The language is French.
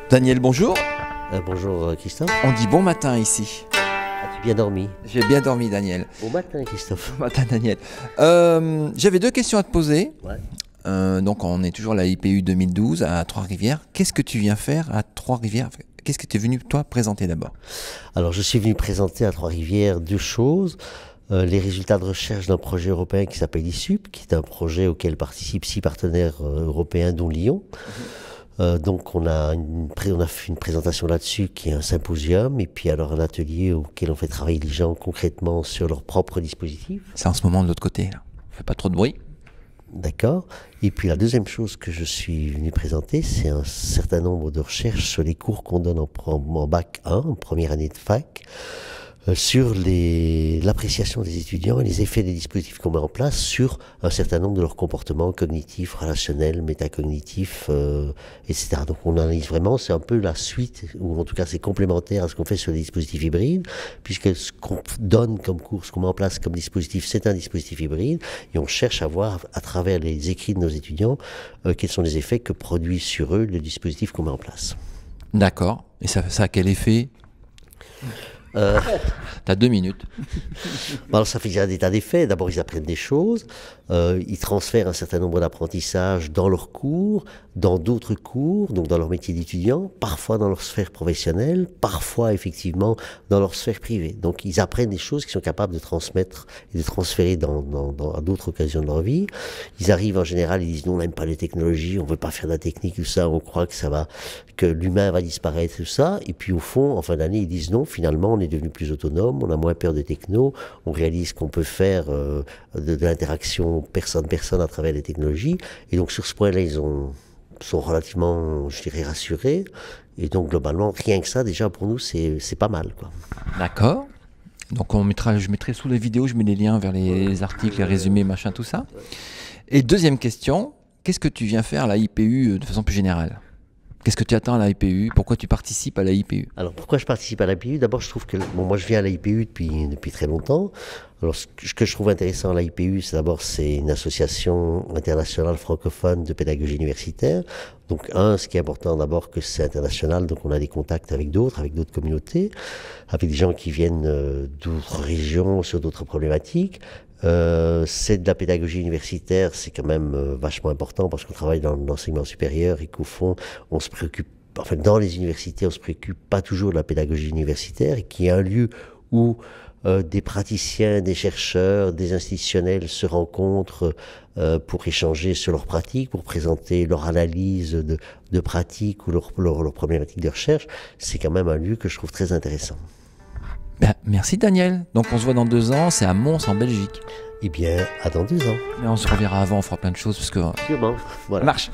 Daniel, bonjour. Bonjour Christophe. On dit bon matin ici. As-tu bien dormi? J'ai bien dormi, Daniel. Bon matin Christophe. Bon matin, Daniel. J'avais deux questions à te poser. Ouais. Donc on est toujours à la IPU 2012 à Trois-Rivières. Qu'est-ce que tu viens faire à Trois-Rivières? Qu'est-ce que tu es venu toi présenter d'abord? Alors je suis venu présenter à Trois-Rivières deux choses. Les résultats de recherche d'un projet européen qui s'appelle ISUP, qui est un projet auquel participent 6 partenaires européens dont Lyon. Donc on a fait une présentation là-dessus qui est un symposium et puis alors un atelier auquel on fait travailler les gens concrètement sur leur propre dispositif. C'est en ce moment de l'autre côté, là. Fais pas trop de bruit. D'accord. Et puis la deuxième chose que je suis venu présenter, c'est un certain nombre de recherches sur les cours qu'on donne en bac 1, en première année de fac, sur l'appréciation des étudiants et les effets des dispositifs qu'on met en place sur un certain nombre de leurs comportements cognitifs, relationnels, métacognitifs, etc. Donc on analyse vraiment, c'est un peu la suite, ou en tout cas c'est complémentaire à ce qu'on fait sur les dispositifs hybrides, puisque ce qu'on donne comme cours, ce qu'on met en place comme dispositif, c'est un dispositif hybride, et on cherche à voir à travers les écrits de nos étudiants quels sont les effets que produit sur eux le dispositif qu'on met en place. D'accord. Et ça a quel effet? T'as 2 minutes. Alors ça fait déjà des tas d'effets. D'abord, ils apprennent des choses, ils transfèrent un certain nombre d'apprentissages dans leurs cours, dans d'autres cours, donc dans leur métier d'étudiant, parfois dans leur sphère professionnelle, parfois effectivement dans leur sphère privée. Donc ils apprennent des choses qu'ils sont capables de transmettre et de transférer à d'autres occasions de leur vie. Ils arrivent en général, ils disent non, on n'aime pas les technologies, on veut pas faire de la technique, tout ça, on croit que l'humain va disparaître, tout ça. Et puis au fond, en fin d'année, ils disent non, finalement, on est devenu plus autonome, on a moins peur de techno, on réalise qu'on peut faire de l'interaction personne-personne à travers les technologies. Et donc sur ce point-là, sont relativement, je dirais, rassurés. Et donc globalement, rien que ça, déjà pour nous, c'est pas mal, quoi. D'accord. Donc je mettrai sous les vidéos, je mets les liens vers les articles, les résumés, machin, tout ça. Et deuxième question, qu'est-ce que tu viens faire à la IPU de façon plus générale? Qu'est-ce que tu attends à la IPU? Pourquoi tu participes à la IPU? Alors pourquoi je participe à la IPU? D'abord, je trouve que moi je viens à la IPU depuis très longtemps. Alors ce que je trouve intéressant à la IPU, c'est une association internationale francophone de pédagogie universitaire. Donc ce qui est important d'abord que c'est international, donc on a des contacts avec d'autres communautés, avec des gens qui viennent d'autres régions sur d'autres problématiques. C'est de la pédagogie universitaire, c'est quand même vachement important parce qu'on travaille dans l'enseignement supérieur et qu'au fond, on se préoccupe, enfin dans les universités, on se préoccupe pas toujours de la pédagogie universitaire et qu'il y a un lieu où des praticiens, des chercheurs, des institutionnels se rencontrent pour échanger sur leurs pratiques, pour présenter leur analyse de pratiques ou leurs problématiques de recherche. C'est quand même un lieu que je trouve très intéressant. Ben, merci Daniel. Donc on se voit dans 2 ans, c'est à Mons en Belgique. Eh bien, à dans 2 ans. Mais on se reverra avant, on fera plein de choses parce que... Sûrement, voilà. Ça marche.